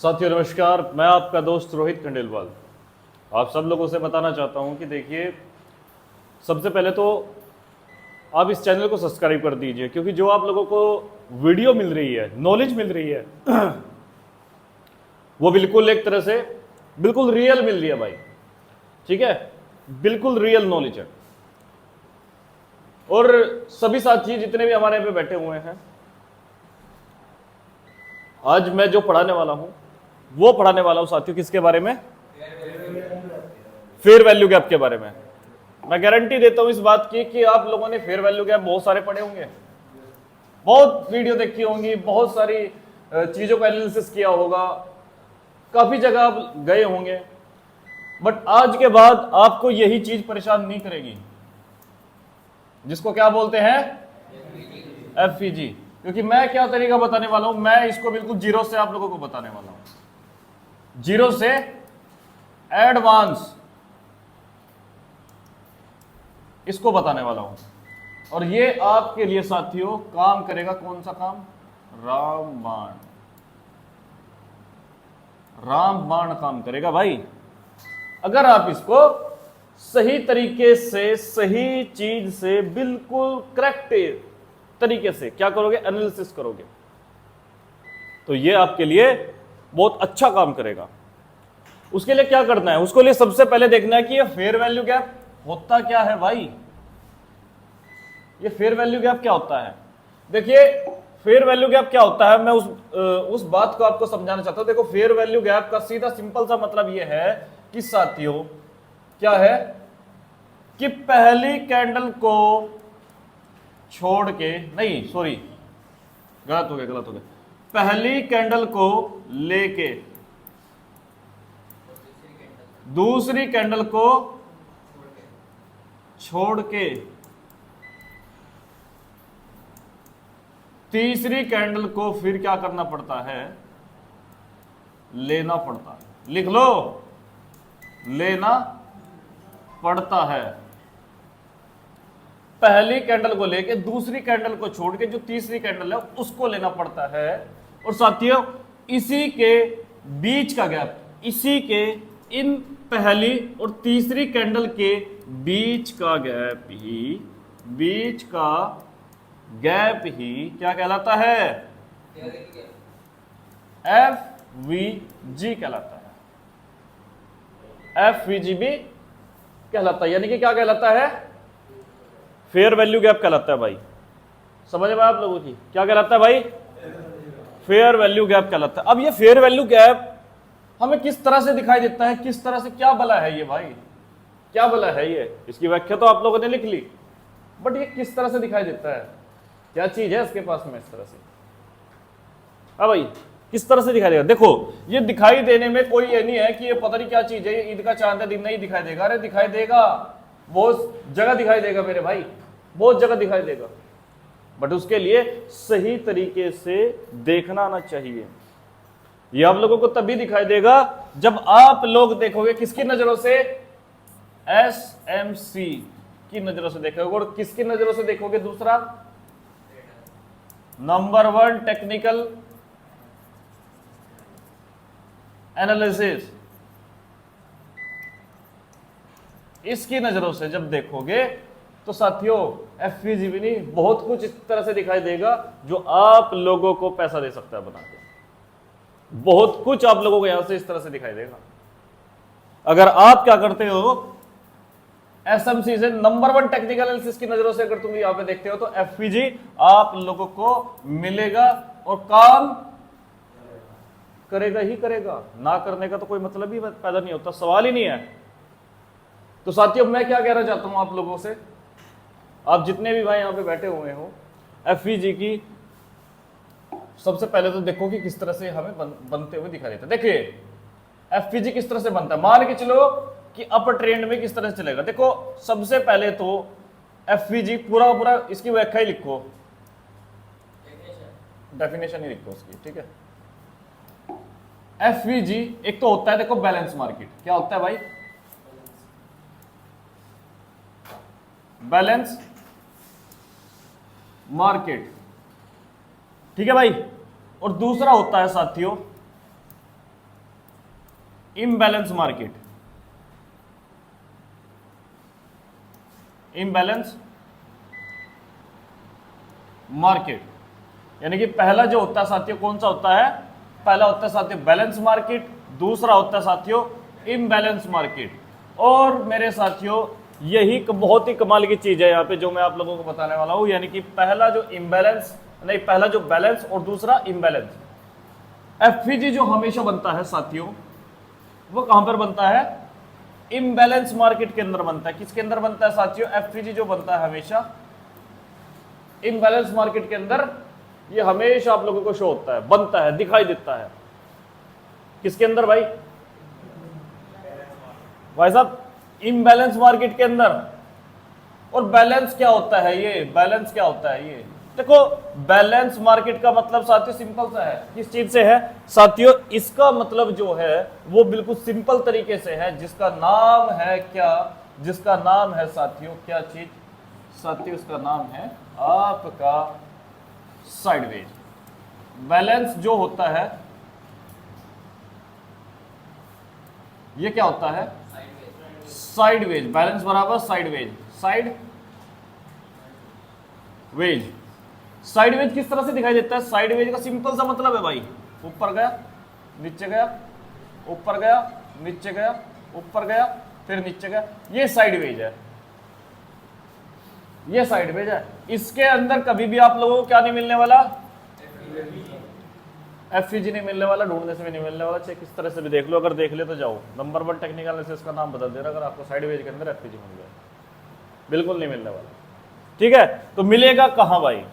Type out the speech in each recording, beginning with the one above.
साथियों नमस्कार, मैं आपका दोस्त रोहित खंडेलवाल आप सब लोगों से बताना चाहता हूं कि देखिए, सबसे पहले तो आप इस चैनल को सब्सक्राइब कर दीजिए, क्योंकि जो आप लोगों को वीडियो मिल रही है, नॉलेज मिल रही है वो बिल्कुल एक तरह से बिल्कुल रियल मिल रही है भाई। ठीक है, बिल्कुल रियल नॉलेज है। और सभी साथी जितने भी हमारे यहाँ पे बैठे हुए हैं, आज मैं जो पढ़ाने वाला हूं वो पढ़ाने वाला हूं साथियों किसके बारे में? फेयर वैल्यू गैप के बारे में। मैं गारंटी देता हूं इस बात की कि आप लोगों ने फेयर वैल्यू गैप बहुत सारे पढ़े होंगे, बहुत वीडियो देखी होंगी, बहुत सारी चीजों का एनालिसिस किया होगा, काफी जगह आप गए होंगे, बट आज के बाद आपको यही चीज परेशान नहीं करेगी, जिसको क्या बोलते हैं? एफईजी। क्योंकि मैं क्या तरीका बताने वाला हूं, मैं इसको बिल्कुल जीरो से आप लोगों को बताने वाला हूं, जीरो से एडवांस इसको बताने वाला हूं। और ये आपके लिए साथियों काम करेगा। कौन सा काम? रामबाण। रामबाण काम करेगा भाई, अगर आप इसको सही तरीके से, सही चीज से, बिल्कुल करेक्ट तरीके से क्या करोगे? एनालिसिस करोगे, तो ये आपके लिए बहुत अच्छा काम करेगा। उसके लिए क्या करना है? उसके लिए सबसे पहले देखना है कि ये फेयर वैल्यू गैप होता क्या है भाई। ये फेयर वैल्यू गैप क्या होता है? देखिए, फेयर वैल्यू गैप क्या होता है, मैं उस बात को आपको समझाना चाहता हूं। देखो, फेयर वैल्यू गैप का सीधा सिंपल सा मतलब ये है कि साथियों क्या है कि पहली कैंडल को छोड़ के, नहीं सॉरी, गलत हो गया, पहली कैंडल को लेके दूसरी कैंडल को छोड़ के तीसरी कैंडल को फिर क्या करना पड़ता है? लेना पड़ता है। लिख लो, लेना पड़ता है। पहली कैंडल को लेके दूसरी कैंडल को छोड़ के जो तीसरी कैंडल है उसको लेना पड़ता है। और साथियों, इसी के बीच का गैप, इसी के इन पहली और तीसरी कैंडल के बीच का गैप ही, बीच का गैप ही क्या कहलाता है? एफवीजी कहलाता है। एफवीजी भी कहलाता है, यानी कि क्या कहलाता है? फेयर वैल्यू गैप कहलाता है भाई। समझ में आप लोगों की? क्या कहलाता है भाई? फेयर वैल्यू गैप कहलाता है। अब ये फेयर वैल्यू गैप हमें किस तरह से दिखाई देता है? किस तरह से, क्या भला है ये भाई? क्या भला है ये? इसकी व्याख्या तो आप लोगों ने लिख ली, बट ये किस तरह से दिखाई देता है? क्या चीज है इसके पास में इस तरह से? हाँ भाई, किस तरह से दिखाई देगा? देखो, ये दिखाई देने में कोई ये नहीं है कि ये पता नहीं क्या चीज है, ये ईद का चांद है, दिन नहीं दिखाई देगा। अरे दिखाई देगा, बहुत जगह दिखाई देगा मेरे भाई, बहुत जगह दिखाई देगा, बट उसके लिए सही तरीके से देखना आना चाहिए। ये आप लोगों को तभी दिखाई देगा जब आप लोग देखोगे किसकी नजरों से? एसएमसी की नजरों से देखोगे। और किसकी नजरों से देखोगे? दूसरा, नंबर 1 टेक्निकल एनालिसिस, इसकी नजरों से जब देखोगे तो साथियों एफवीजी भी नहीं, बहुत कुछ इस तरह से दिखाई देगा जो आप लोगों को पैसा दे सकता है बना के। बहुत कुछ आप लोगों को यहां से इस तरह से दिखाई देगा। अगर आप क्या करते हो? एसएमसी से, नंबर 1 टेक्निकल एनालिसिस की नजरों से अगर तुम यहां पे देखते हो तो एफवीजी आप लोगों को मिलेगा और काम करेगा ही करेगा। ना करने का तो कोई मतलब ही पैदा नहीं होता, सवाल ही नहीं है। तो साथियों, मैं क्या कहना चाहता हूं आप लोगों से, आप जितने भी भाई यहां पे बैठे हुए हो, एफवीजी की सबसे पहले तो देखो कि किस तरह से हमें बनते हुए दिखाई देता है। देखिए, एफवीजी किस तरह से बनता है, मान के चलो कि अपर ट्रेंड में किस तरह से चलेगा। देखो, सबसे पहले तो एफवीजी पूरा पूरा इसकी व्याख्या ही लिखो, डेफिनेशन ही लिखो उसकी, ठीक है। एफवीजी एक तो होता है, देखो, बैलेंस मार्केट। क्या होता है भाई? बैलेंस मार्केट, ठीक है भाई। और दूसरा होता है साथियों इम्बैलेंस मार्केट, इम्बैलेंस मार्केट, यानी कि पहला जो होता है साथियों कौन सा होता है, पहला होता है साथियों बैलेंस मार्केट, दूसरा होता है साथियों इम्बैलेंस मार्केट। और मेरे साथियों यही बहुत ही कमाल की चीज है यहाँ पे जो मैं आप लोगों को बताने वाला हूं, यानी कि पहला जो इम्बैलेंस नहीं, पहला जो बैलेंस और दूसरा इम्बैलेंस। एफपीजी जो हमेशा बनता है साथियों वो कहां पर बनता है, इम्बैलेंस मार्केट के अंदर बनता है। किसके अंदर बनता है साथियों, एफपीजी जो बनता है हमेशा इम्बैलेंस मार्केट के अंदर, ये हमेशा आप लोगों को शो होता है, बनता है, दिखाई देता है। किसके अंदर भाई, भाई साहब इम्बैलेंस मार्केट के अंदर। और बैलेंस क्या होता है, ये बैलेंस क्या होता है, ये देखो बैलेंस मार्केट का मतलब साथियों सिंपल सा है, किस चीज से है साथियों, इसका मतलब जो है वो बिल्कुल सिंपल तरीके से है, जिसका नाम है क्या, जिसका नाम है साथियों क्या चीज साथियों, उसका नाम है आपका साइडवेज। बैलेंस जो होता है ये क्या होता है, साइडवेज। बैलेंस बराबर साइडवेज, साइड वेज। साइडवेज किस तरह से दिखाई देता है, साइडवेज का सिंपल सा मतलब है भाई, ऊपर गया नीचे गया, ऊपर गया नीचे गया, ऊपर गया फिर नीचे गया, ये साइडवेज है, ये साइडवेज है। इसके अंदर कभी भी आप लोगों को क्या नहीं मिलने वाला, एफईजी नहीं मिलने वाला, ढूंढने से भी नहीं मिलने वाला, चाहे किस तरह से भी देख लो, अगर देख ले तो जाओ नंबर 1 टेक्निकल एनालिसिस का नाम बदल देना अगर आपको साइडवेज के अंदर एफईजी मिल गया, बिल्कुल नहीं मिलने वाला। ठीक है, तो मिलेगा कहां भाई,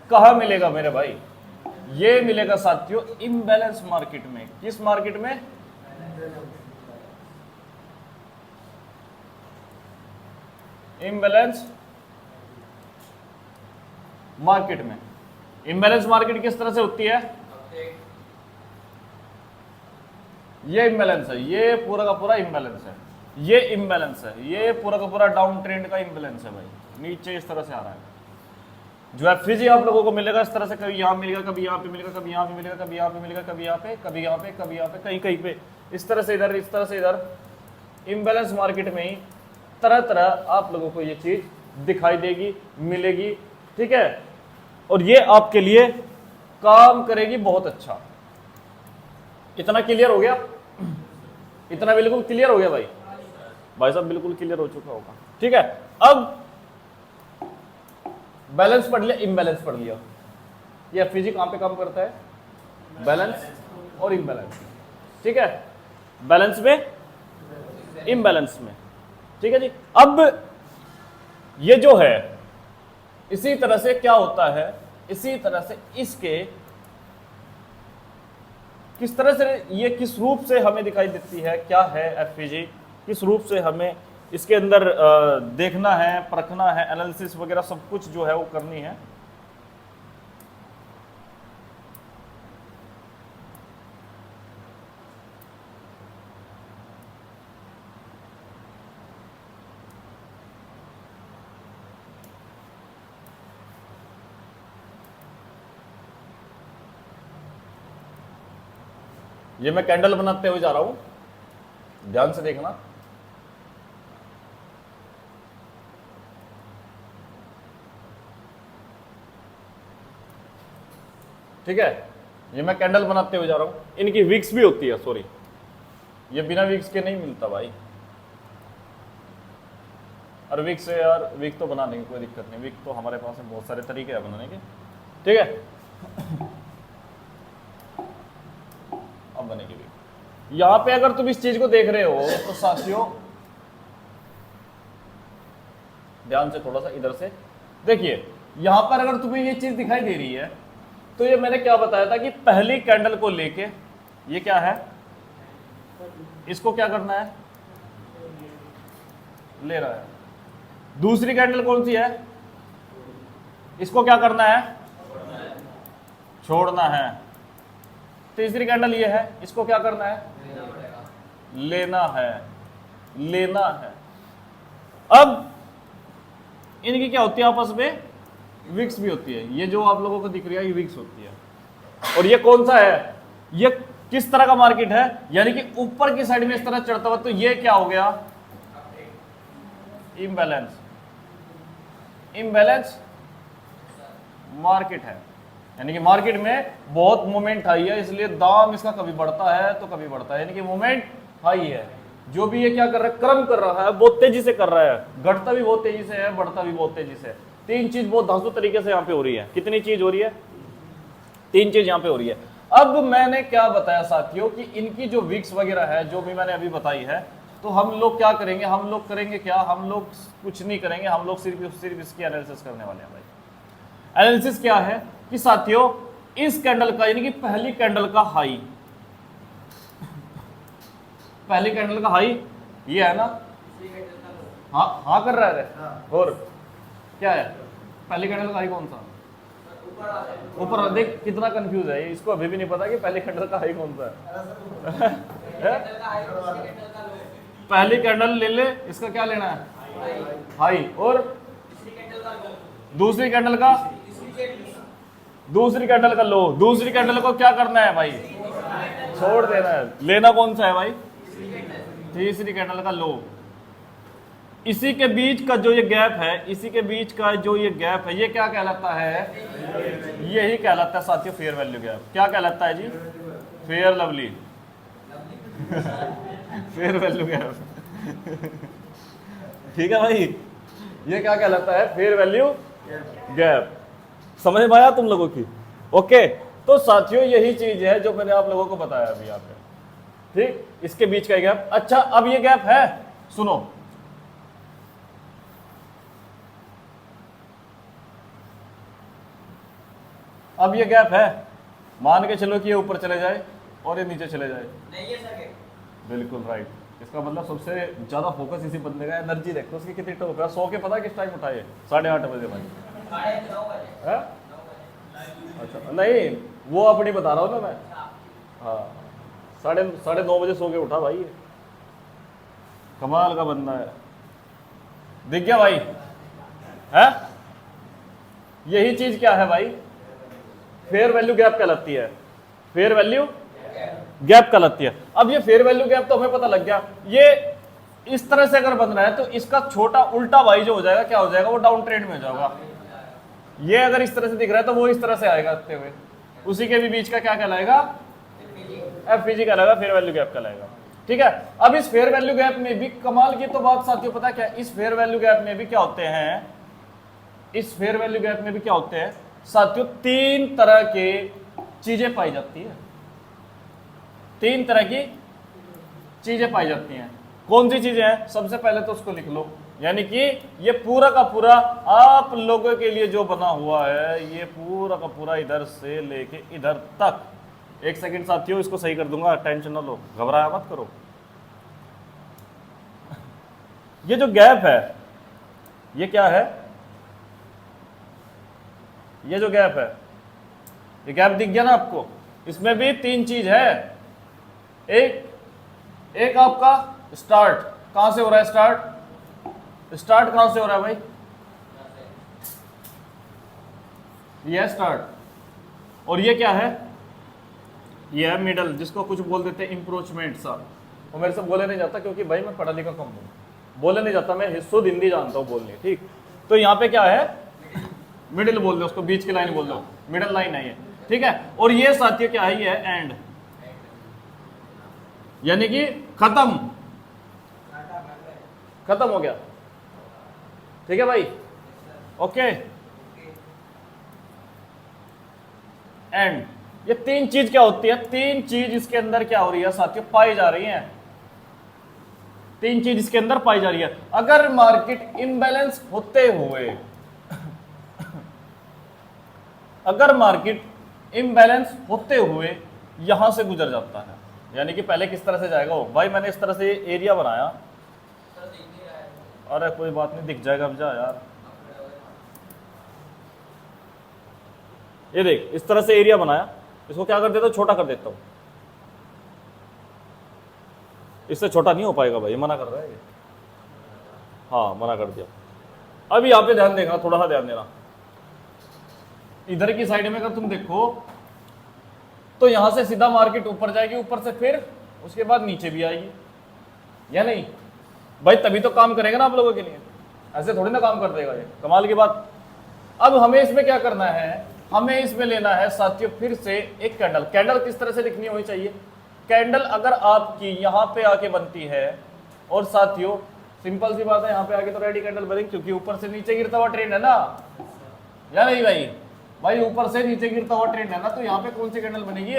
कहां मिलेगा मेरे भाई, ये मिलेगा साथियों इम्बैलेंस मार्केट में। किस मार्केट में, इम्बैलेंस मार्केट में। इम्बैलेंस मार्केट किस तरह से होती है, ये इम्बैलेंस है, ये पूरा का पूरा इम्बैलेंस है, ये इम्बैलेंस है, ये पूरा का पूरा डाउन ट्रेंड का इम्बैलेंस है भाई, नीचे इस तरह से आ रहा है। जो एफईजी आप लोगों को मिलेगा इस तरह से, कभी यहां मिलेगा, कभी यहां पे मिलेगा, कभी यहां पे मिलेगा, कभी यहां पे मिलेगा, कभी यहां पे, कभी यहां पे, कभी यहां पे, कहीं कहीं पे, इस तरह से इधर, इस तरह से इधर। इम्बैलेंस मार्केट में ही तरह तरह आप लोगों को ये चीज दिखाई देगी, मिलेगी। ठीक है, और ये आपके लिए काम करेगी बहुत अच्छा। इतना क्लियर हो गया, इतना बिल्कुल क्लियर हो गया भाई, भाई साहब बिल्कुल क्लियर हो चुका होगा। ठीक है, अब बैलेंस पढ़ लिया, इम्बैलेंस पढ़ लिया, ये एफईजी कहां पे काम करता है, बैलेंस और इम्बैलेंस। ठीक है, बैलेंस में, इम्बैलेंस में। ठीक है जी, अब ये जो है इसी तरह से क्या होता है, इसी तरह से इसके किस तरह से ये किस रूप से हमें दिखाई देती है, क्या है एफईजी, किस रूप से हमें इसके अंदर देखना है, परखना है, एनालिसिस वगैरह सब कुछ जो है वो करनी है। ये मैं कैंडल बनाते हुए जा रहा हूं, ध्यान से देखना। ठीक है, ये मैं कैंडल बनाते हुए जा रहा हूं। इनकी विक्स भी होती है, सॉरी ये बिना विक्स के नहीं मिलता भाई, और विक्स है यार, विक तो बनाने की कोई दिक्कत नहीं, विक तो हमारे पास में बहुत सारे तरीके हैं बनाने के। ठीक है, अब बनेगी विक। यहां पे अगर तुम इस चीज को देख रहे हो तो साथियों ध्यान से थोड़ा सा इधर से देखिए, यहां पर अगर तुम्हें ये चीज दिखाई दे रही है तो ये मैंने क्या बताया था कि पहली कैंडल को लेके ये क्या है, इसको क्या करना है, ले रहा है। दूसरी कैंडल कौन सी है, इसको क्या करना है, छोड़ना है। तीसरी कैंडल ये है, इसको क्या करना है, लेना है, लेना है। अब इनकी क्या होती है आपस में, विक्स भी होती है। ये जो आप लोगों को दिख रही है ये विक्स होती है। और ये कौन सा है, ये किस तरह का मार्केट है, यानी कि ऊपर की साइड में इस तरह चढ़ता हुआ, तो ये क्या हो गया, इम्बैलेंस, इम्बैलेंस मार्केट है, यानी कि मार्केट में बहुत मूवमेंट हाई है, इसलिए दाम इसका कभी बढ़ता है तो कभी बढ़ता है, यानी कि मूवमेंट हाई है। जो भी ये क्या कर रहा है, क्रम कर रहा है, बहुत तेजी से कर रहा है, घटता भी बहुत तेजी से है, बढ़ता भी बहुत तेजी से है। तीन चीज बहुत धांसू तरीके से यहाँ पे हो रही है। कितनी चीज हो रही है, तीन चीज यहाँ पे हो रही है। अब मैंने क्या बताया साथियों कि इनकी जो विक्स वगैरह है, जो भी मैंने अभी बताई है, तो हम लोग क्या करेंगे, हम लोग करेंगे क्या, हम लोग कुछ नहीं करेंगे, हम लोग सिर्फ इसकी एनालिसिस करने वाले हैं भाई। एनालिसिस क्या है कि साथियों इस कैंडल का, यानी कि पहली कैंडल का हाई, पहली कैंडल का हाई ये है ना, हाँ हाँ कर रहा है, और क्या है पहली कैंडल का हाई कौन सा, ऊपर। देख कितना कंफ्यूज है, इसको अभी भी नहीं पता कि पहली कैंडल का हाई कौन सा है। पहली कैंडल ले ले, इसका क्या लेना है, हाई, और दूसरी कैंडल का, दूसरी कैंडल का लो, दूसरी कैंडल को क्या करना है भाई, छोड़ देना है। लेना कौन सा है भाई, तीसरी कैंडल का लो। इसी के बीच का जो ये गैप है, इसी के बीच का जो ये गैप है, ये क्या कहलाता है, यही कहलाता है साथियों फेयर वैल्यू गैप। क्या कहलाता है जी, fair lovely fair value gap ठीक है भाई, ये क्या कहलाता है, फेयर वैल्यू गैप। समझ में आया तुम लोगों की, ओके। तो साथियों यही चीज है जो मैंने आप लोगों को बताया अभी यहाँ पे, ठीक, इसके बीच का गैप। अच्छा अब ये गैप है, सुनो, अब ये गैप है, मान के चलो कि ये ऊपर चले जाए और ये नीचे चले जाए, नहीं है सर, बिल्कुल राइट। इसका मतलब सबसे ज्यादा फोकस इसी बंदे का, एनर्जी देखो उसकी कितनी टॉप है। 100 के पता किस टाइम उठाए, 8:30 बजे भाई, 9:30 अच्छा नहीं वो अपनी बता रहा हूँ ना मैं, हाँ 9:30 बजे सो के उठा भाई, कमाल का बंदा है, दिख गया भाई है। यही चीज क्या है भाई, फेयर वैल्यू गैप कहलाती है, फेयर वैल्यू गैप कहलाती है। अब ये फेयर वैल्यू गैप तो हमें पता लग गया, ये इस तरह से अगर बन रहा है तो इसका छोटा उल्टा भाई जो हो जाएगा, क्या हो जाएगा, वो डाउन ट्रेंड में हो जाएगा। ये अगर इस तरह से दिख रहा है तो वो इस तरह से आएगा आते हुए, उसी के भी बीच का क्या कहलाएगा, एफपीजी कहलाएगा, फेयर वैल्यू गैप कहलाएगा, ठीक है। अब इस फेयर वैल्यू गैप में भी कमाल की तो बात साथियों पता क्या, इस फेयर वैल्यू गैप में भी क्या होते हैं, इस फेयर वैल्यू गैप में भी क्या होते हैं साथियों, तीन तरह के चीजें पाई जाती है, तीन तरह की चीजें पाई जाती हैं। कौन सी चीजें हैं, सबसे पहले तो उसको लिख लो, यानी कि ये पूरा का पूरा आप लोगों के लिए जो बना हुआ है, ये पूरा का पूरा इधर से लेके इधर तक, एक सेकंड साथियों इसको सही कर दूंगा, टेंशन ना लो, घबराया मत करो। ये जो गैप है, ये क्या है, ये जो गैप है, ये गैप दिख गया ना आपको, इसमें भी तीन चीज है। एक आपका स्टार्ट, कहां से हो रहा है स्टार्ट, स्टार्ट कहां से हो रहा है भाई, ये स्टार्ट, और ये क्या है, ये है मिडल, जिसको कुछ बोल देते हैं इंप्रोचमेंट सा। और मेरे से बोले नहीं जाता क्योंकि भाई मैं पढ़ा लिखा कम हूँ, बोले नहीं जाता, मैं शुद्ध हिंदी जानता हूँ बोलनी, ठीक। तो यहाँ पे क्या है, मिडिल बोल दो उसको, बीच की लाइन बोल दो, मिडिल लाइन है ये, ठीक है। और ये साथियों क्या है, ये है एंड, यानी कि खत्म, खत्म हो गया, ठीक है भाई, ओके। एंड, ये तीन चीज क्या होती है, तीन चीज इसके अंदर क्या हो रही है साथियों, पाई जा रही है, तीन चीज इसके अंदर पाई जा रही है। अगर मार्केट इम्बैलेंस होते हुए अगर मार्केट इम्बैलेंस होते हुए यहां से गुजर जाता है, यानी कि पहले किस तरह से जाएगा वो, भाई मैंने इस तरह से एरिया बनाया, अरे कोई बात नहीं दिख जाएगा, अब जा यार, ये देख इस तरह से एरिया बनाया, इसको क्या कर देता हूं, छोटा कर देता हूं, इससे छोटा नहीं हो पाएगा भाई, मना कर रहा है ये, हाँ मना कर दिया। अब यहाँ पे ध्यान देना, थोड़ा सा ध्यान देना, इधर की साइड में अगर तुम देखो तो यहां से सीधा मार्केट ऊपर जाएगी, ऊपर से फिर उसके बाद नीचे भी आएगी, या नहीं भाई? तभी तो काम करेगा ना आप लोगों के लिए, ऐसे थोड़ी ना काम कर देगा ये, कमाल की बात। अब हमें इसमें क्या करना है, हमें इसमें लेना है साथियों फिर से एक कैंडल। कैंडल किस तरह से दिखनी होनी चाहिए? कैंडल अगर आपकी यहां पे आके बनती है, और साथियों सिंपल सी बात है, यहां पे आके तो रेडी कैंडल बनेगी, क्योंकि ऊपर से नीचे गिरता हुआ ट्रेंड है ना, या नहीं भाई? भाई ऊपर से नीचे गिरता हुआ ट्रेंड है ना, तो यहाँ पे कौन सी कैंडल बनेगी?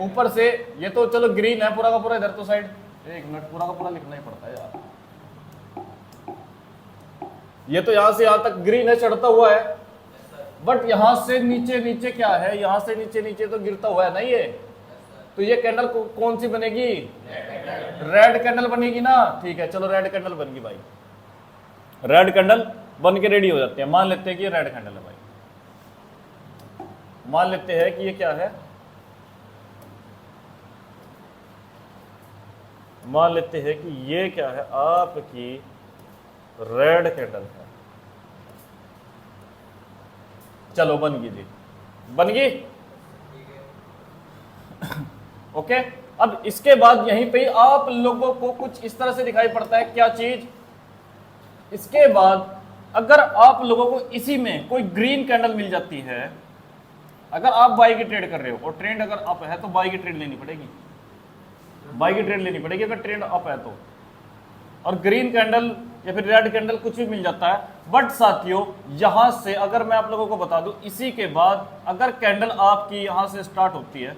ऊपर से, ये तो चलो ग्रीन है पूरा का पूरा, इधर तो साइड, एक मिनट, पूरा का पूरा लिखना ही पड़ता है यार, ये तो यहां से यहां तक ग्रीन है, चढ़ता हुआ है, बट यहां से नीचे नीचे क्या है, यहां से नीचे नीचे तो गिरता हुआ है ना ये, तो ये कैंडल कौन सी बनेगी? रेड कैंडल बनेगी ना। ठीक है, चलो रेड कैंडल बनेगी भाई, रेड कैंडल बन के रेडी हो जाते हैं। मान लेते हैं कि ये रेड कैंडल है भाई, मान लेते हैं कि ये क्या है, मान लेते हैं कि ये क्या है, आपकी रेड कैंडल है। चलो बन गई जी, बन गई, ओके। अब इसके बाद यहीं पे आप लोगों को कुछ इस तरह से दिखाई पड़ता है, क्या चीज? इसके बाद अगर आप लोगों को इसी में कोई ग्रीन कैंडल मिल जाती है, अगर आप बाई की ट्रेड कर रहे हो और ट्रेंड अगर अप है तो बाई की ट्रेड लेनी पड़ेगी, बाई की ट्रेड लेनी पड़ेगी अगर ट्रेंड अप है तो, और ग्रीन कैंडल या फिर रेड कैंडल कुछ भी मिल जाता है। बट साथियों यहां से अगर मैं आप लोगों को बता दूं, इसी के बाद अगर कैंडल आपकी यहां से स्टार्ट होती है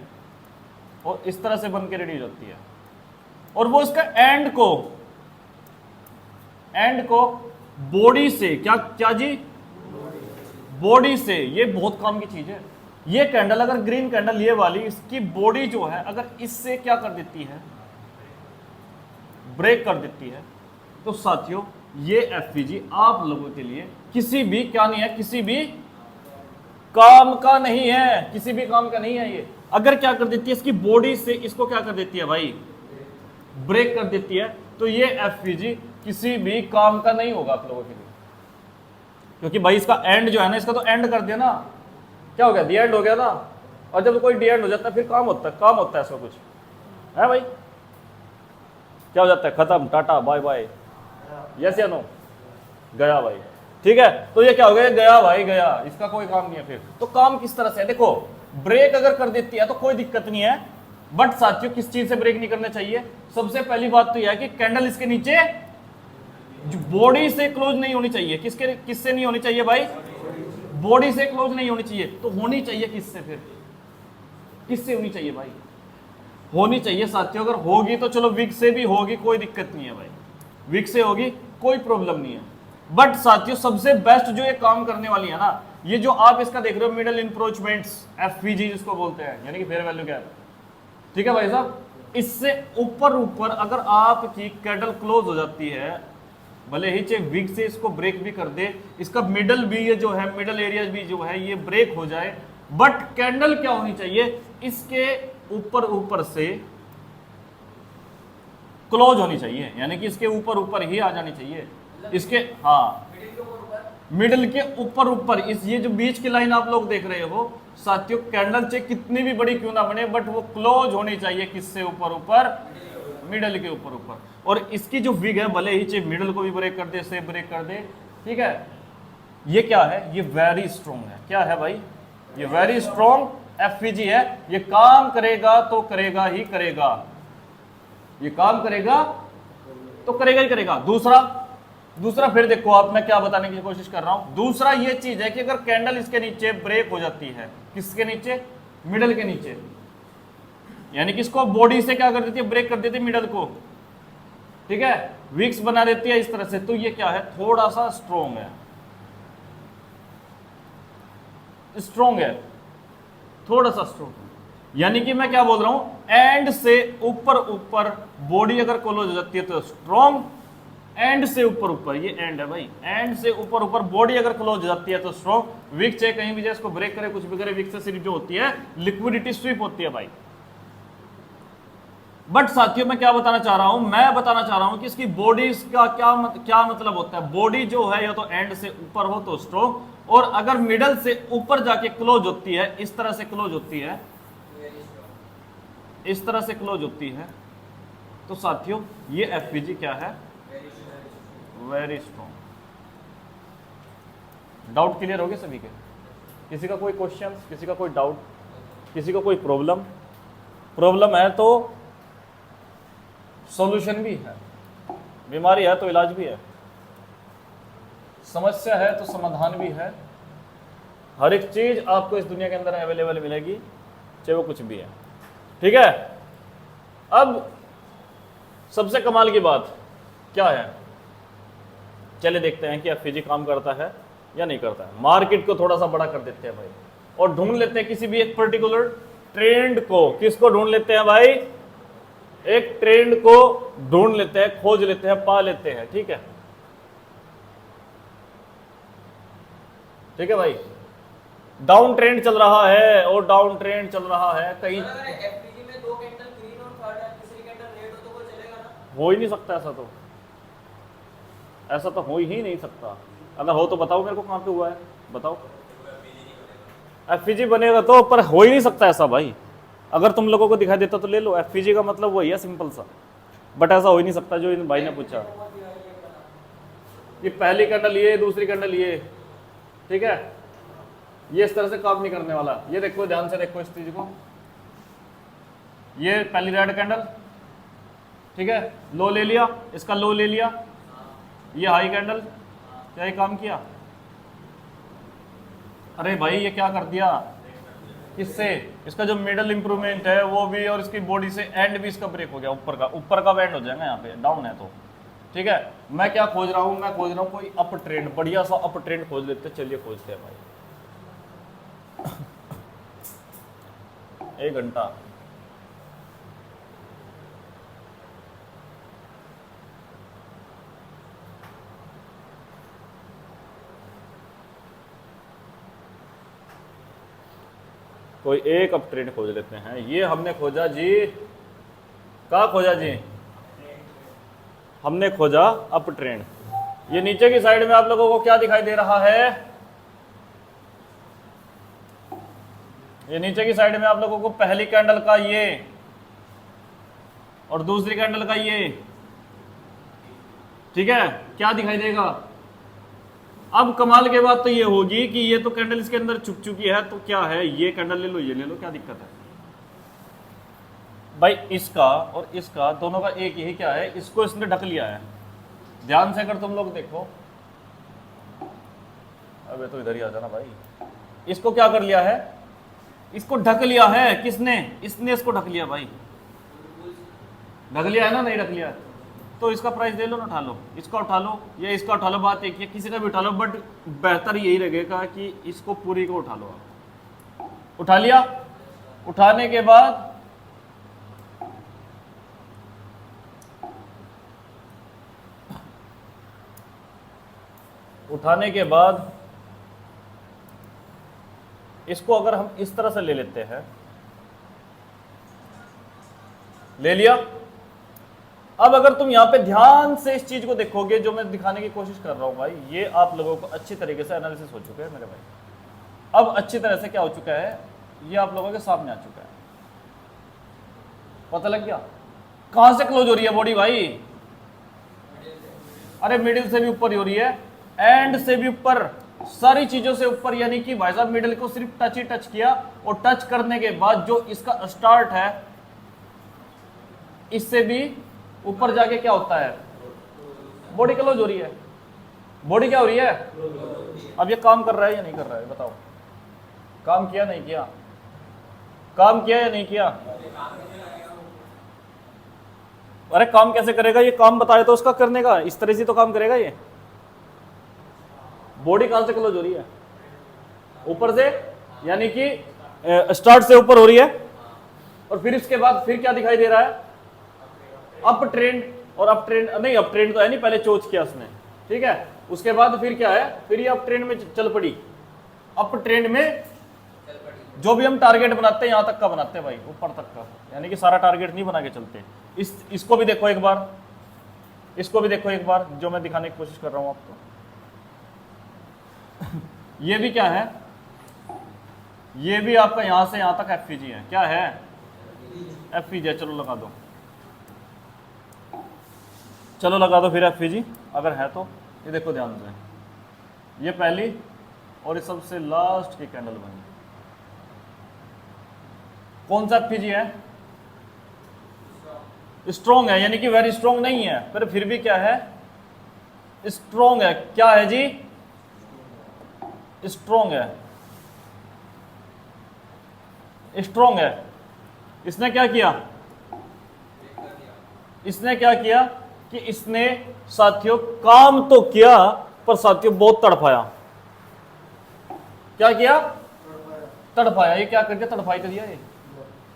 और इस तरह से बन के रेडी हो जाती है, और वो इसका एंड को बॉडी से, क्या जी? बॉडी से, ये बहुत काम की चीज है। ये कैंडल अगर ग्रीन कैंडल ये वाली, इसकी बॉडी जो है अगर इससे क्या कर देती है, ब्रेक कर देती है, तो साथियों ये एफवीजी आप लोगों के लिए किसी भी क्या नहीं है, किसी भी काम का नहीं है, किसी भी काम का नहीं है। ये अगर क्या कर देती है, इसकी बॉडी से इसको क्या कर देती है भाई, ब्रेक कर देती है, तो ये एफवीजी किसी भी काम का नहीं होगा आप लोगों के लिए, क्योंकि भाई इसका एंड जो है ना, इसका तो एंड कर दिया ना, क्या हो गया, डी एंड हो गया ना। और जब कोई डी एंड हो जाता है फिर काम होता है ऐसा कुछ है भाई, क्या हो जाता है, खत्म, टाटा बाय बाय, यस या नो, गया भाई। ठीक है, तो ये क्या हो गया, गया भाई गया, इसका कोई काम नहीं है। फिर तो काम किस तरह से है, देखो ब्रेक अगर कर देती है तो कोई दिक्कत नहीं है, बट साथियों किस चीज से ब्रेक नहीं करना चाहिए? सबसे पहली बात तो यह है कि कैंडल इसके नीचे बॉडी से क्लोज नहीं होनी चाहिए। किससे नहीं होनी चाहिए भाई? बॉडी से क्लोज नहीं होनी चाहिए। तो होनी चाहिए किससे? फिर किससे होनी चाहिए भाई? होनी चाहिए साथियों, अगर होगी तो चलो विक से भी होगी, कोई दिक्कत नहीं है भाई, विक से होगी कोई प्रॉब्लम नहीं है। बट साथियों सबसे बेस्ट जो ये काम करने वाली है ना, ये जो आप इसका देख रहे हो मिडल इंप्रोचमेंट्स, एफवीजी जिसको बोलते हैं, यानी कि फेयर वैल्यू गैप, ठीक है भाई साहब, इससे ऊपर अगर आपकी कैंडल क्लोज हो जाती है, भले ही चाहे विक से इसको ब्रेक भी कर दे, इसका मिडल भी ये जो है, मिडल एरिया भी जो है ये ब्रेक हो जाए, बट कैंडल क्या होनी चाहिए, इसके ऊपर से क्लोज होनी चाहिए, यानी कि इसके ऊपर ही आ जानी चाहिए, इसके, हाँ मिडल के ऊपर इस, ये जो बीच की लाइन आप लोग देख रहे हो साथियों, कैंडल चाहे कितनी भी बड़ी क्यों ना बने, बट वो क्लोज होनी चाहिए किससे ऊपर, मिडल के ऊपर। और इसकी जो विग है, भले ही चाहे मिडल को भी ब्रेक कर दे, से ब्रेक कर दे, ठीक है, ये क्या है, ये वेरी स्ट्रॉन्ग है। क्या है भाई? ये वेरी स्ट्रॉन्ग एफवीजी है। ये काम करेगा तो करेगा ही करेगा, ये काम करेगा तो करेगा ही करेगा। दूसरा फिर देखो आप, मैं क्या बताने की कोशिश कर रहा हूं। दूसरा ये चीज है कि अगर कैंडल इसके नीचे ब्रेक हो जाती है, किसके नीचे? मिडल के नीचे, यानी कि इसको बॉडी से क्या कर देती है, ब्रेक कर देती है मिडल को, ठीक है, विक्स बना देती है इस तरह से, तो ये क्या है, थोड़ा सा स्ट्रॉन्ग है, थोड़ा सा स्ट्रॉन्ग। यानी कि मैं क्या बोल रहा हूं, एंड से ऊपर बॉडी अगर क्लोज हो जाती है तो स्ट्रॉन्ग, एंड से ऊपर, ये एंड है भाई, एंड से ऊपर बॉडी अगर क्लोज हो जाती है तो स्ट्रॉन्ग। विक चाहे कहीं भी जाए, इसको ब्रेक करे, कुछ भी करे, विक से सिर्फ जो होती है लिक्विडिटी स्वीप होती है भाई। बट साथियों मैं क्या बताना चाह रहा हूं, मैं बताना चाह रहा हूं कि इसकी बॉडी का क्या मतलब होता है। बॉडी जो है या तो एंड से ऊपर हो तो स्ट्रॉन्ग, और अगर मिडल से ऊपर जाके क्लोज होती है, इस तरह से क्लोज होती है, इस तरह से क्लोज होती है, तो साथियों ये एफवीजी क्या है, वेरी स्ट्रॉन्ग। डाउट क्लियर हो गए सभी के? किसी का कोई क्वेश्चन, किसी का कोई डाउट, किसी का कोई प्रॉब्लम है तो सॉल्यूशन भी है, बीमारी है तो इलाज भी है, समस्या है तो समाधान भी है। हर एक चीज आपको इस दुनिया के अंदर अवेलेबल मिलेगी, चाहे वो कुछ भी है। ठीक है, अब सबसे कमाल की बात क्या है, चले देखते हैं कि एफवीजी काम करता है या नहीं करता है। मार्केट को थोड़ा सा बड़ा कर देते हैं भाई, और ढूंढ लेते हैं किसी भी एक पर्टिकुलर ट्रेंड को। किसको ढूंढ लेते हैं भाई? एक ट्रेंड को ढूंढ लेते हैं, खोज लेते हैं, पा लेते हैं। ठीक है, ठीक है भाई। डाउन ट्रेंड चल रहा है, और डाउन ट्रेंड चल रहा है कहीं, एफपीजी में 2 कैंडल ग्रीन और थर्ड तीसरी कैंडल रेड हो तो वो चलेगा ना? हो ही नहीं सकता ऐसा तो हो ही नहीं सकता। अगर हो तो बताओ मेरे को, कहां पे हुआ है बताओ। एफवीजी बनेगा तो, पर हो ही नहीं सकता ऐसा भाई। अगर तुम लोगों को दिखाई देता तो ले लो, एफवीजी का मतलब वही है, सिंपल सा। बट ऐसा हो ही नहीं सकता जो इन भाई ने पूछा। ये पहली कैंडल ये, दूसरी कैंडल ये, ठीक है, ये इस तरह से काम नहीं करने वाला। ये देखो, ध्यान से देखो इस चीज को, ये पहली रेड कैंडल, ठीक है, लो ले लिया, इसका लो ले लिया, ये हाई कैंडल, क्या ये काम किया? अरे भाई ये क्या कर दिया, किससे? इसका जो मिडल इंप्रूवमेंट है वो भी, और इसकी बॉडी से एंड भी इसका ब्रेक हो गया, ऊपर का बैंड हो जाएगा यहाँ पे, डाउन है तो। ठीक है, मैं क्या खोज रहा हूँ, मैं खोज रहा हूँ कोई अप ट्रेंड, बढ़िया सा अप ट्रेंड खोज लेते, चलिए खोजते हैं भाई। 1 घंटा कोई एक अप ट्रेंड खोज लेते हैं। ये हमने खोजा जी, कहाँ खोजा जी? हमने खोजा अप ट्रेंड। ये नीचे की साइड में आप लोगों को क्या दिखाई दे रहा है? ये नीचे की साइड में आप लोगों को पहली कैंडल का ये और दूसरी कैंडल का ये, ठीक है, क्या दिखाई देगा? अब कमाल के बात तो ये होगी कि ये तो कैंडल इसके अंदर छुप चुकी है, तो क्या है, ये कैंडल ले लो, ये ले लो, क्या दिक्कत है भाई? इसका और इसका दोनों का एक यही क्या है, इसको इसने ढक लिया है। ध्यान से अगर तुम लोग देखो, अबे तो इधर ही आ जाना भाई। इसको क्या कर लिया है? इसको ढक लिया है। किसने? इसने इसको ढक लिया भाई। ढक लिया है ना, नहीं ढक लिया है तो इसका प्राइस ले लो ना, उठा लो, इसका उठा लो या इसका उठा लो, बात एक ही, किसी का भी उठा लो, बट बेहतर यही लगेगा कि इसको पूरी को उठा लो आप। उठा लिया, उठाने के बाद इसको अगर हम इस तरह से ले लेते हैं, ले लिया। अब अगर तुम यहां पे ध्यान से इस चीज को देखोगे, जो मैं दिखाने की कोशिश कर रहा हूं भाई, ये आप लोगों को अच्छी तरीके से एनालिसिस हो चुका है मेरे भाई। अब अच्छी तरह से क्या हो चुका है, ये आप लोगों के सामने आ चुका है, पता लग गया कहां से क्लोज हो रही है बॉडी भाई? अरे मिडिल से भी ऊपर ही हो रही है, एंड से भी ऊपर, सारी चीजों से ऊपर। यानी कि भाई साहब मिडिल को सिर्फ टच ही टच किया, और टच करने के बाद जो इसका स्टार्ट है, इससे भी ऊपर जाके क्या होता है, बॉडी क्लोज हो रही है। बॉडी क्या हो रही है? अब ये काम कर रहा है या नहीं कर रहा है बताओ? काम किया नहीं किया? काम किया या नहीं किया? अरे काम कैसे करेगा? ये काम बताए तो उसका करने का, इस तरह से तो काम करेगा ये। बॉडी कहां से क्लोज हो रही है? ऊपर से, यानी कि स्टार्ट से ऊपर हो रही है, और फिर इसके बाद फिर क्या दिखाई दे रहा है? Up trend. और अप ट्रेंड नहीं, अप ट्रेंड तो है नहीं, पहले चोच किया उसने, ठीक है, उसके बाद फिर क्या है, फिर ये अप ट्रेंड में चल पड़ी। अप ट्रेंड में जो भी हम टारगेट बनाते हैं यहां तक का बनाते हैं भाई, ऊपर तक का, यानी कि सारा टारगेट नहीं बना के चलते। इसको भी देखो एक बार, इसको भी देखो एक बार, जो मैं दिखाने की कोशिश कर रहा हूं आपको। ये भी क्या है? ये भी आपका यहां से यहां तक एफवीजी है। क्या है? एफ ई जी, चलो लगा दो, चलो लगा दो फिर एफ ई जी अगर है तो। ये देखो ध्यान से, ये पहली और ये सबसे लास्ट की कैंडल बनी, कौन सा एफ ई जी है? स्ट्रॉन्ग है, यानी कि वेरी स्ट्रॉन्ग नहीं है, पर फिर भी क्या है? स्ट्रॉन्ग है। क्या है जी? स्ट्रॉन्ग है, स्ट्रॉन्ग है। इसने क्या किया? इसने क्या किया कि इसने साथियों काम तो किया, पर साथियों बहुत तड़पाया। क्या किया? तड़पाया। ये क्या करके तड़पाई कर दिया? ये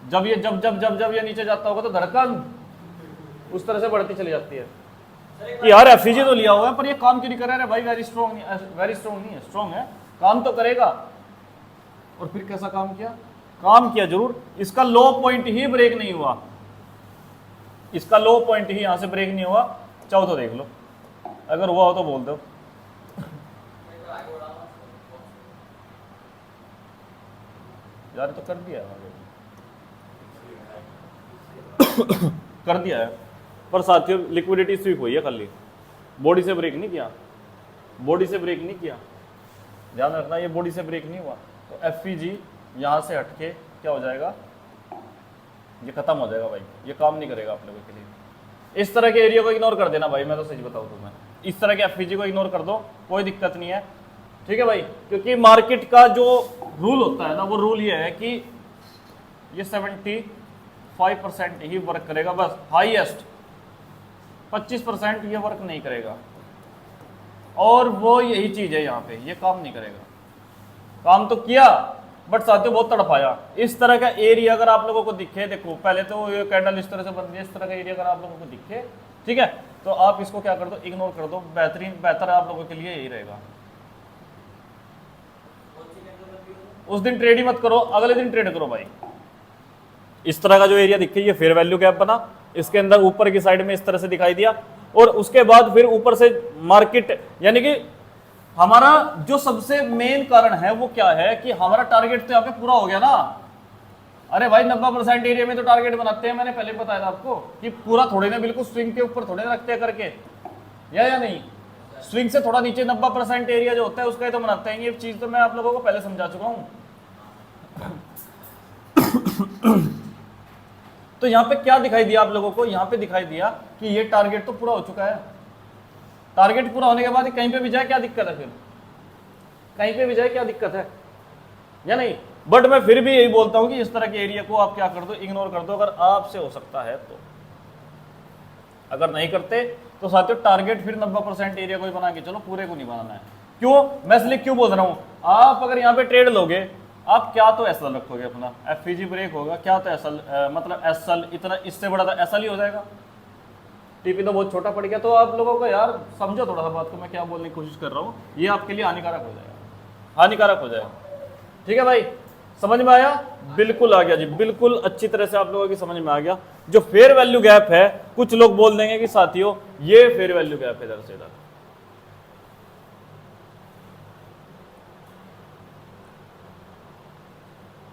जब ये जब जब जब जब ये नीचे जाता होगा तो धड़कन उस तरह से बढ़ती चली जाती है कि यार एफईजी तो लिया हुआ है पर ये काम क्यों नहीं कर रहा है भाई? वेरी स्ट्रॉन्ग नहीं, वेरी स्ट्रॉन्ग नहीं है, स्ट्रॉन्ग है, काम तो करेगा। और फिर कैसा काम किया? काम किया जरूर, इसका लो पॉइंट ही ब्रेक नहीं हुआ, इसका लो पॉइंट ही यहां से ब्रेक नहीं हुआ। चाहो तो देख लो, अगर हुआ हो तो बोल दो। यार तो कर दिया कर दिया है, पर साथियों लिक्विडिटी स्वीप हुई है खाली, बॉडी से ब्रेक नहीं किया, बॉडी से ब्रेक नहीं किया, ध्यान रखना ये बॉडी से ब्रेक नहीं हुआ। तो एफईजी यहां से हटके क्या हो जाएगा? ये खत्म हो जाएगा भाई, ये काम नहीं करेगा आप लोगों के लिए। इस तरह के एरिया को इग्नोर कर देना भाई, मैं तो सही बताऊं तुम्हें, इस तरह के एफईजी को इग्नोर कर दो, कोई दिक्कत नहीं है, ठीक है भाई। क्योंकि मार्केट का जो रूल होता है ना, वो रूल ये है कि ये 75% ही वर्क करेगा बस, हाईएस्ट 25% ये वर्क नहीं करेगा। और वो यही चीज है यहाँ पे, ये काम नहीं करेगा। काम तो किया बट साथियों बहुत तड़पाया। इस तरह का एरिया अगर आप लोगों को दिखे, देखो पहले तो ये कैंडल इस तरह से बन रही है, इस तरह का एरिया अगर आप लोगों को दिखे, ठीक है, तो आप इसको क्या कर दो? इग्नोर कर दो, बेहतर आप लोगों के लिए यही रहेगा। उस दिन ट्रेड ही मत करो, अगले दिन ट्रेड करो भाई। इस तरह का जो एरिया दिखे, ये फेयर वैल्यू गैप बना, इसके अंदर ऊपर की साइड में इस तरह से दिखाई दिया, और उसके बाद फिर ऊपर से मार्केट, यानी कि हमारा जो सबसे मेन कारण है वो क्या है कि हमारा टारगेट तो यहाँ पे पूरा हो गया ना। अरे भाई 90% एरिया में तो टारगेट बनाते हैं, मैंने पहले बताया था आपको कि पूरा थोड़े ना बिल्कुल स्विंग के ऊपर थोड़े ना रखते हैं करके, या नहीं? स्विंग से थोड़ा नीचे 90% एरिया जो होता है उसका ही तो बनाते हैं। ये चीज तो मैं आप लोगों को पहले समझा चुका हूं। तो यहाँ पे क्या दिखाई दिया आप लोगों को? यहाँ पे दिखाई दिया कि ये टारगेट तो पूरा हो चुका है। टारगेट पूरा होने के बाद कहीं पे भी जाए क्या दिक्कत है? फिर कहीं पे भी जाए क्या दिक्कत है, या नहीं? बट मैं फिर भी यही बोलता हूं कि इस तरह के एरिया को आप क्या कर दो? इग्नोर कर दो, अगर आपसे हो सकता है तो। अगर नहीं करते तो साथियों टारगेट फिर 90% एरिया को ही बना के चलो, पूरे को नहीं बनाना है। क्यों? मैं इसलिए क्यों बोल रहा हूं, आप अगर यहाँ पे ट्रेड लोगे, आप क्या तो एसएल रखोगे अपना, एफईजी ब्रेक होगा, क्या तो एसएल मतलब एसएल इतना, इससे बड़ा तो एसएल ही हो जाएगा, टीपी तो बहुत छोटा पड़ गया। तो आप लोगों को यार समझो थोड़ा सा बात को, मैं क्या बोलने की कोशिश कर रहा हूँ, ये आपके लिए हानिकारक हो जाएगा, हानिकारक हो जाएगा, ठीक है भाई? समझ में आया? बिल्कुल आ गया जी, बिल्कुल अच्छी तरह से आप लोगों की समझ में आ गया। जो फेयर वैल्यू गैप है, कुछ लोग बोल देंगे कि साथियों ये फेयर वैल्यू गैप है इधर से इधर,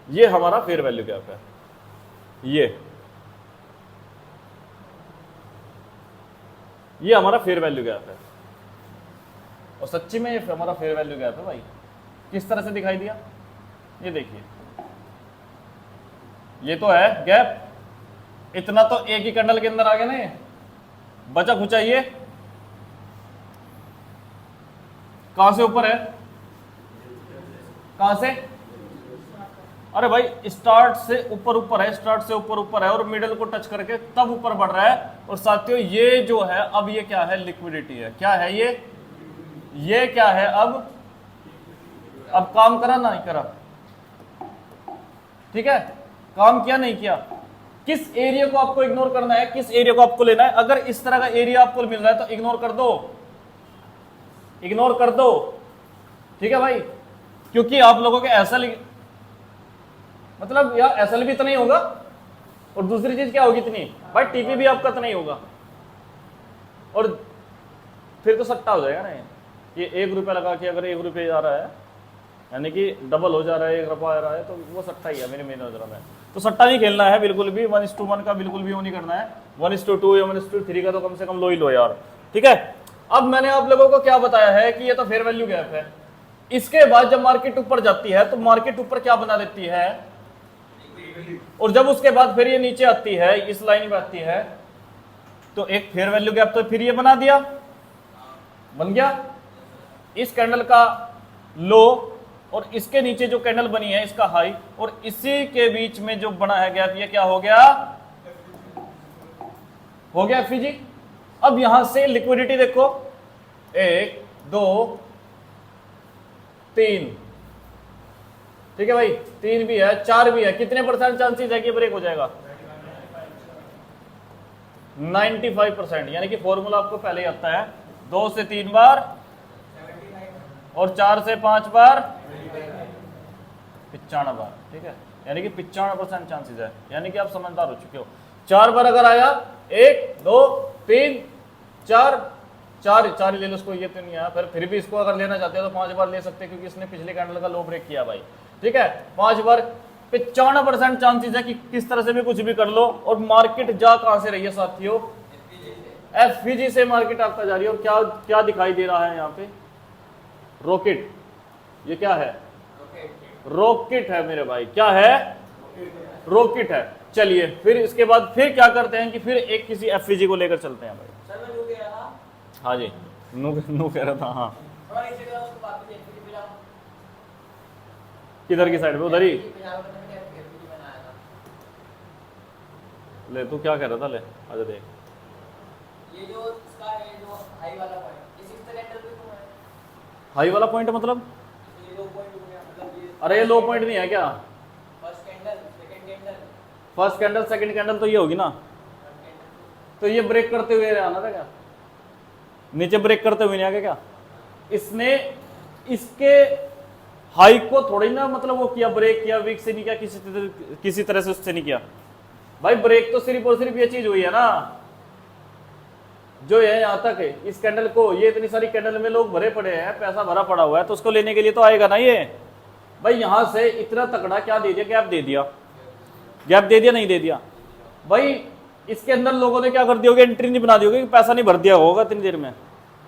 ये हमारा फेयर वैल्यू गैप है, ये हमारा फेयर वैल्यू गैप है। और सच्ची में ये हमारा फेयर वैल्यू गैप है भाई। किस तरह से दिखाई दिया? ये देखिए, ये तो है गैप, इतना तो एक ही कैंडल के अंदर आ गया ना, ये बचा खुचा, ये कहां से ऊपर है? कहां से? अरे भाई स्टार्ट से ऊपर ऊपर है, स्टार्ट से ऊपर ऊपर है, और मिडल को टच करके तब ऊपर बढ़ रहा है। और साथियों ये जो है अब, ये क्या है? लिक्विडिटी है। क्या है ये क्या है? अब काम करा ना नहीं करा, ठीक है? काम किया नहीं किया? किस एरिया को आपको इग्नोर करना है, किस एरिया को आपको लेना है? अगर इस तरह का एरिया आपको मिल रहा है तो इग्नोर कर दो, इग्नोर कर दो, ठीक है भाई? क्योंकि आप लोगों के एसएल, मतलब यार एसएल भी इतना ही होगा, और दूसरी चीज क्या होगी इतनी भाई, टीपी भी आपका इतना ही होगा, और फिर तो सट्टा हो जाएगा ना। ये 1 रुपया लगा के अगर 1 रुपये जा रहा है, यानी कि डबल हो जा रहा है, 1 रुपया आ रहा है, तो वो सट्टा ही है मेरी नजर में। तो सट्टा नहीं खेलना है बिल्कुल भी, 1:1 का बिल्कुल भी वो नहीं करना है, 1:2 या 1:3 का तो कम से कम लो ही लो यार, ठीक है। अब मैंने आप लोगों को क्या बताया है कि ये तो फेयर वैल्यू गैप है। इसके बाद जब मार्केट ऊपर जाती है तो मार्केट ऊपर क्या बना देती है, और जब उसके बाद फिर ये नीचे आती है, इस लाइन में आती है, तो एक फेयर वैल्यू गैप तो फिर ये बना दिया, बन गया। इस कैंडल का लो और इसके नीचे जो कैंडल बनी है इसका हाई, और इसी के बीच में जो बना है गैप, ये क्या हो गया, हो गया एफईजी। अब यहां से लिक्विडिटी देखो, 1 2 3, ठीक है भाई, 3 भी है, 4 भी है, कितने % चांसेस है कि ब्रेक हो जाएगा, 95%। यानी कि फॉर्मूला आपको पहले ही आता है, 2 से 3 बार और 4 से 5 बार 95 बार, ठीक है। यानी कि 95% चांसेस है, यानी कि आप समझदार हो चुके हो। 4 बार अगर आया, 1 2 3 4, 4 ले लो इसको, ये तो नहीं आया, फिर भी इसको अगर लेना चाहते हो तो 5 बार ले सकते हैं, क्योंकि इसने पिछले कैंडल का लो ब्रेक किया भाई, ठीक है। 5 बार, 95% चांसेस है कि किस तरह से भी कुछ भी कर लो। और मार्केट जा कहां से रही है साथियों, एफवीजी से मार्केट आपका जा रही है। और क्या क्या दिखाई दे रहा है यहाँ पे, रॉकेट, ये क्या है, रॉकेट है मेरे भाई, क्या है, रॉकेट है। चलिए फिर इसके बाद फिर क्या करते हैं कि फिर एक किसी एफवीजी को लेकर चलते हैं भाई। सर मैं न्यू कह रहा था, हाँ जी, नू कह रहा था, हाँ थोड़ा नीचे का उसको वापस एफपीजी पे जाओ, किधर की साइड पे, उधर ही यहाँ पे मैंने एफपीजी बनाया था। ले, तू क्या कह रहा था, ले आजा देख। ये जो इसका है, जो हाई वाला पॉइंट, ये 6th कैंडल पे क्यों है, हाई वाला पॉइंट मतलब, ये लो पॉइंट हो गया, मतलब ये अरे ये लो पॉइंट नहीं है क्या, first candle, second candle, first candle second candle तो ये होगी ना, तो ये ब्रेक करते हुए आना था क्या, नीचे ब्रेक करते हुए नहीं आ गया क्या, इसने इसके हाई को थोड़ी ना मतलब वो किया, ब्रेक किया, वीक से नहीं किया, किसी तरह से उससे नहीं किया भाई। ब्रेक तो सिर्फ और सिर्फ ये चीज हुई है ना, जो है यहां तक है, इस कैंडल को, ये इतनी सारी कैंडल में लोग भरे पड़े हैं, पैसा भरा पड़ा हुआ है, तो उसको लेने के लिए तो आएगा ना ये भाई। यहां से इतना तकड़ा क्या दे दिया, गैप दे दिया, गैप दे दिया, नहीं दे दिया भाई। इसके अंदर लोगों ने क्या कर दिया होगा, एंट्री नहीं बना दी होगी, पैसा नहीं भर दिया होगा इतनी देर में,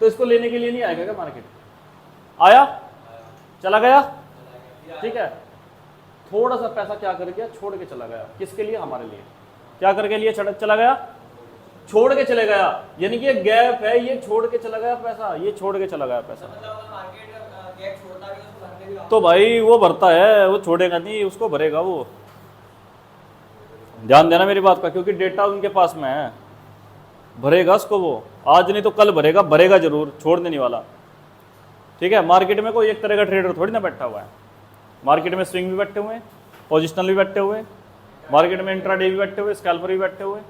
तो इसको लेने के लिए नहीं आएगा क्या मार्केट, आया, चला गया, ठीक है। थोड़ा सा पैसा क्या कर गया, छोड़ के चला गया, किसके लिए, हमारे लिए, क्या करके लिए चला गया, छोड़ के चले गया। यानी कि ये गैप है, ये छोड़ के चला गया पैसा, ये छोड़ के चला गया पैसा, मतलब अगर मार्केट गैप छोड़ता भी है तो भरने भी तो भाई वो भरता है, वो छोड़ेगा नहीं, उसको भरेगा वो, ध्यान देना मेरी बात का, क्योंकि डेटा उनके पास में है, भरेगा उसको वो, आज नहीं तो कल भरेगा, भरेगा जरूर, छोड़ने नहीं वाला, ठीक है। मार्केट में कोई एक तरह का ट्रेडर थोड़ी ना बैठा हुआ है, मार्केट में स्विंग भी बैठे हुए हैं, पोजिशनल भी बैठे हुए हैं, मार्केट में इंट्राडे भी बैठे हुए, स्कैल्पर भी बैठे हुए,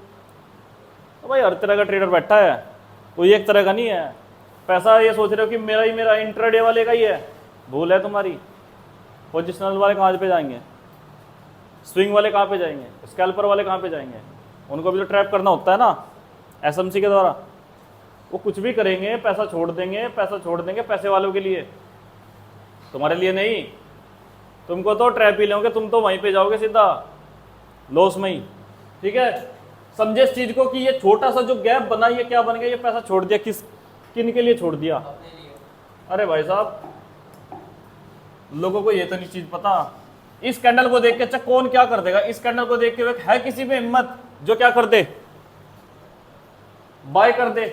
तो भाई हर तरह का ट्रेडर बैठा है, कोई एक तरह का नहीं है। पैसा ये सोच रहे हो कि मेरा ही मेरा इंट्राडे वाले का ही है, भूल है तुम्हारी। पोजिशनल वाले कहाँ पे जाएंगे, स्विंग वाले कहाँ पे जाएंगे, स्कैल्पर वाले कहाँ पे जाएंगे, उनको भी तो ट्रैप करना होता है ना एसएमसी के द्वारा। वो कुछ भी करेंगे, पैसा छोड़ देंगे, पैसा छोड़ देंगे पैसे वालों के लिए, तुम्हारे लिए नहीं। तुमको तो ट्रैप ही लोगे, तुम तो वहीं पे जाओगे सीधा लॉस में ही, ठीक है। समझे इस चीज को कि ये छोटा सा जो गैप बना, ये क्या बन गया, ये पैसा छोड़ दिया, किन के लिए छोड़ दिया, अपने लिए। अरे भाई साहब लोगों को ये तो नहीं चीज पता। इस कैंडल को देख के अच्छा कौन क्या कर देगा, इस कैंडल को देख के है किसी में हिम्मत जो क्या कर दे, बाय कर दे,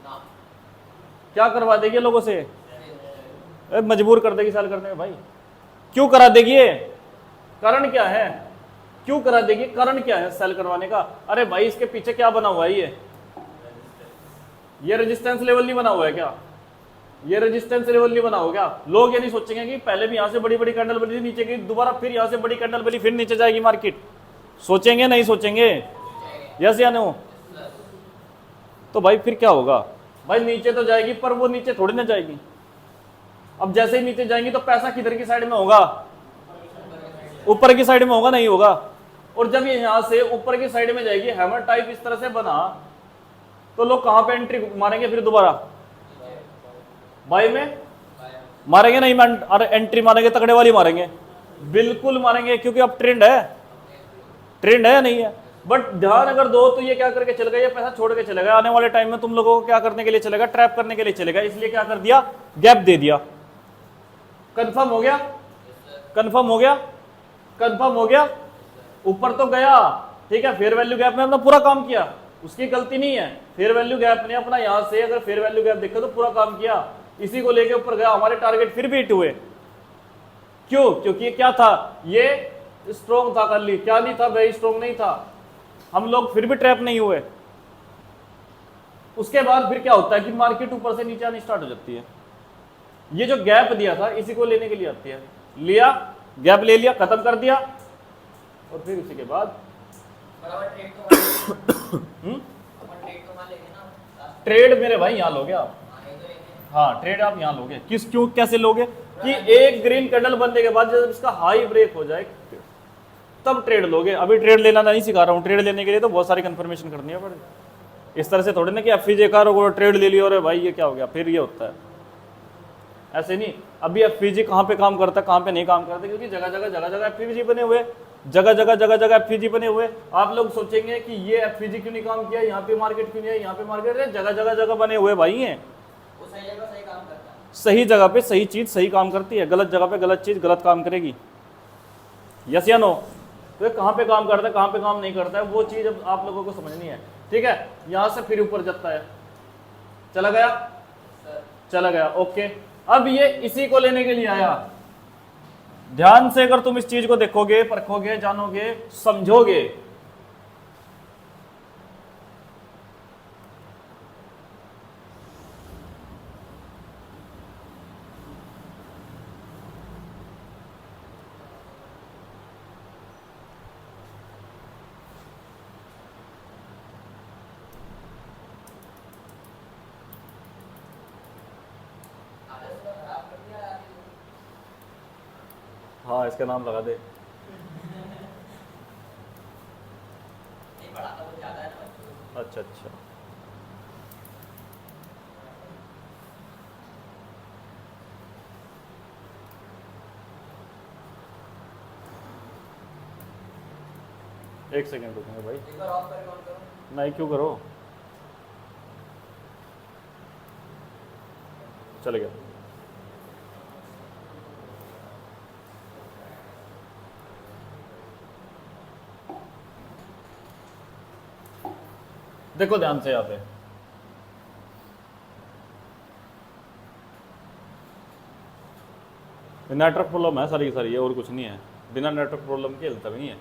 ना क्या करवा देगी लोगों से, मजबूर कर देगी सेल करने में भाई। क्यों करा देगी ये, कारण क्या है, क्यों करा देगी, कारण क्या है सेल करवाने का। अरे भाई इसके पीछे क्या बना हुआ है, ये रेजिस्टेंस लेवल नहीं बना हुआ है क्या, ये रेजिस्टेंस लेवल नहीं बना हुआ क्या। लोग ये नहीं सोचेंगे कि पहले भी यहां से बड़ी बड़ी कैंडल बनी थी, नीचे गई, दोबारा फिर यहां से बड़ी कैंडल बनी, फिर नीचे जाएगी मार्केट, सोचेंगे नहीं सोचेंगे, यस या नो। तो भाई फिर क्या होगा, भाई नीचे तो जाएगी पर वो नीचे थोड़ी ना जाएगी। अब जैसे ही नीचे जाएंगी तो पैसा किधर की साइड में होगा, ऊपर की साइड में होगा, नहीं होगा। और जब ये यहां से ऊपर की साइड में जाएगी, हैमर टाइप इस तरह से बना, तो लोग कहां पे एंट्री मारेंगे, फिर दोबारा बाय में मारेंगे, नहीं एंट्री मारेंगे तगड़े वाली मारेंगे, बिल्कुल मारेंगे, क्योंकि अब ट्रेंड है, ट्रेंड है या नहीं है? बट ध्यान अगर दो तो ये क्या करके चलेगा, ये पैसा छोड़ के चलेगा, आने वाले टाइम में तुम लोगों को क्या करने के लिए चलेगा, ट्रैप करने के लिए चलेगा। इसलिए क्या कर दिया, गैप दे दिया। कंफर्म हो गया, कंफर्म हो गया, कंफर्म हो गया। ऊपर तो गया, ठीक है, फेयर वैल्यू गैप ने अपना पूरा काम किया, उसकी गलती नहीं है। फेयर वैल्यू गैप ने अपना यहां से अगर फेयर वैल्यू गैप देखो तो पूरा काम किया, इसी को लेके ऊपर गया, हमारे टारगेट फिर भी हिट हुए। क्यों? क्योंकि क्या था, ये स्ट्रॉन्ग था कल, क्या नहीं था भाई, स्ट्रॉन्ग नहीं था, हम लोग फिर भी ट्रैप नहीं हुए। उसके बाद फिर क्या होता है कि मार्केट ऊपर से नीचे आनी स्टार्ट हो जाती है। ये जो गैप दिया था इसी को लेने के लिए आती है, लिया गैप, ले लिया, खत्म कर दिया, और फिर उसी के बाद बराबर ट्रेड तो अपन ट्रेड तो मान लेंगे ना, ट्रेड मेरे भाई यहाँ लोगे आप। ये तो लेंगे। हाँ, ट्रेड आप यहाँ लोगे, किस क्यों कैसे लोगे कि एक ग्रीन कैंडल बनने के बाद जब इसका हाई ब्रेक हो जाए तब ट्रेड लोगे। अभी ट्रेड लेना नहीं सिखा रहा हूँ, ट्रेड लेने के लिए तो बहुत सारी कंफर्मेशन करनी है, पर इस तरह से थोड़ी ना कि एफपीजे कार और ट्रेड ले लिया और भाई ये क्या हो गया, फिर ये होता है ऐसे नहीं। अभी एफपीजी कहाँ पे काम करता है, कहाँ पे नहीं काम करता, क्योंकि जगह जगह एफपीजी बने हुए, जगह जगह एफपीजी बने हुए। आप लोग सोचेंगे कि ये एफपीजी क्यों नहीं काम किया, यहाँ पे मार्केट क्यों नहीं है, यहाँ पे मार्केट है, जगह बने हुए भाई हैं। वो सही जगह सही काम करता है, सही जगह पे सही चीज सही काम करती है, गलत जगह पे गलत चीज गलत काम करेगी। यस या नो? तो कहाँ पे काम करता है, कहाँ पे काम नहीं करता है, वो चीज अब आप लोगों को समझनी है, ठीक है। यहां से फिर ऊपर जाता है, चला गया, चला गया, ओके। अब ये इसी को लेने के लिए आया। ध्यान से अगर तुम इस चीज को देखोगे, परखोगे, जानोगे, समझोगे, हाँ इसका नाम लगा दे। नहीं पढ़ाता वो ज्यादा है ना बच्चों को। अच्छा अच्छा, एक सेकेंड रुकेंगे भाई। एक बार ऑफ करके ऑन करो। नहीं क्यों करो, चले गया। देखो ध्यान से यहाँ पे, नेटवर्क प्रॉब्लम है सारी की सारी, है और कुछ नहीं है। बिना नेटवर्क प्रॉब्लम के हिलता भी नहीं है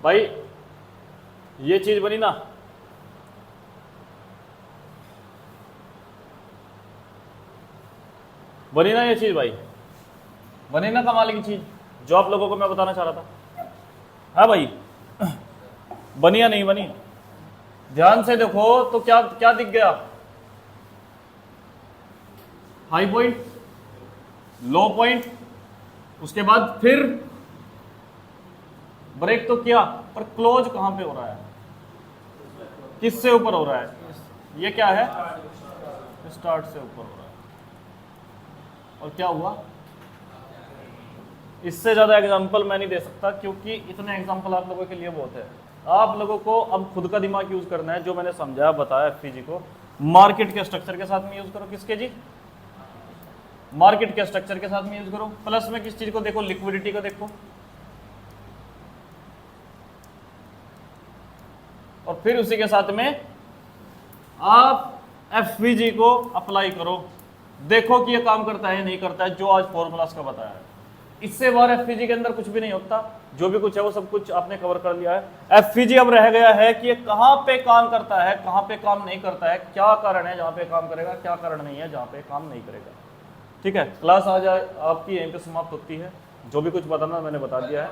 भाई। ये चीज बनी ना, बनी ना ये चीज भाई, बनी ना कमाल की चीज जो आप लोगों को मैं बताना चाह रहा था। हाँ भाई, बनी या नहीं बनी? ध्यान से देखो तो क्या क्या दिख गया, हाई पॉइंट, लो पॉइंट, उसके बाद फिर ब्रेक तो किया, पर क्लोज कहां पे हो रहा है, किससे ऊपर हो रहा है? ये क्या है, स्टार्ट से ऊपर हो रहा है। और क्या हुआ? इससे ज्यादा एग्जांपल मैं नहीं दे सकता, क्योंकि इतने एग्जांपल आप लोगों के लिए बहुत है। आप लोगों को अब खुद का दिमाग यूज करना है। जो मैंने समझाया बताया एफपीजी को, मार्केट के स्ट्रक्चर के साथ में यूज करो। किसके जी? मार्केट के स्ट्रक्चर के साथ में यूज करो। प्लस में किस चीज को देखो, लिक्विडिटी को देखो, और फिर उसी के साथ में आप एफपीजी को अप्लाई करो, देखो कि ये काम करता है नहीं करता है, जो आज फॉर्मूलास का बताया है। इससे बाहर एफपीजी के अंदर कुछ भी नहीं होता, जो भी कुछ है वो सब कुछ आपने कवर कर लिया है। एफपीजी अब रह गया है कि ये कहां पे काम करता है, कहां पे काम नहीं करता है, क्या कारण है जहां पे काम करेगा, क्या कारण नहीं है जहां पे काम नहीं करेगा। ठीक है, क्लास आज आपकी यहीं पे समाप्त होती है। जो भी कुछ बताना मैंने बता दिया है।